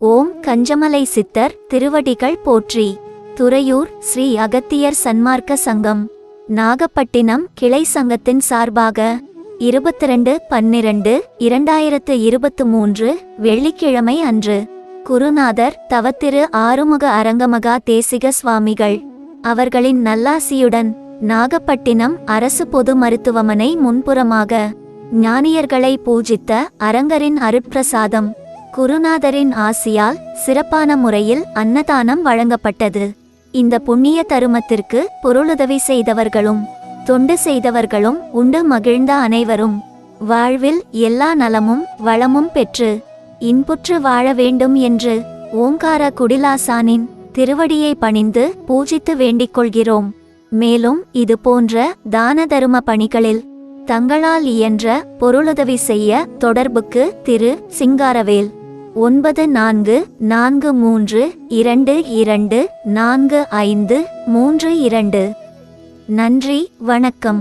ஓம் கஞ்சமலை சித்தர் திருவடிகள் போற்றி. துறையூர் ஸ்ரீ அகத்தியர் சன்மார்க்க சங்கம் நாகப்பட்டினம் கிளை சங்கத்தின் சார்பாக 22/12/2023 வெள்ளிக்கிழமை அன்று குருநாதர் தவத்திரு ஆறுமுக அரங்கமகா தேசிக சுவாமிகள் அவர்களின் நல்லாசியுடன் நாகப்பட்டினம் அரசு பொது மருத்துவமனை முன்புறமாக ஞானியர்களை பூஜித்த அரங்கரின் அருட்பிரசாதம் குருநாதரின் ஆசியால் சிறப்பான முறையில் அன்னதானம் வழங்கப்பட்டது. இந்த புண்ணிய தருமத்திற்கு பொருளுதவி செய்தவர்களும் தொண்டு செய்தவர்களும் உண்டு மகிழ்ந்த அனைவரும் வாழ்வில் எல்லா நலமும் வளமும் பெற்று இன்புற்று வாழ வேண்டும் என்று ஓங்கார குடிலாசானின் திருவடியை பணிந்து பூஜித்து வேண்டிக் கொள்கிறோம். மேலும் இது போன்ற தான தரும பணிகளில் தங்களால் இயன்ற பொருளுதவி செய்ய தொடர்புக்கு திரு சிங்காரவேல் 9443224532. நன்றி, வணக்கம்.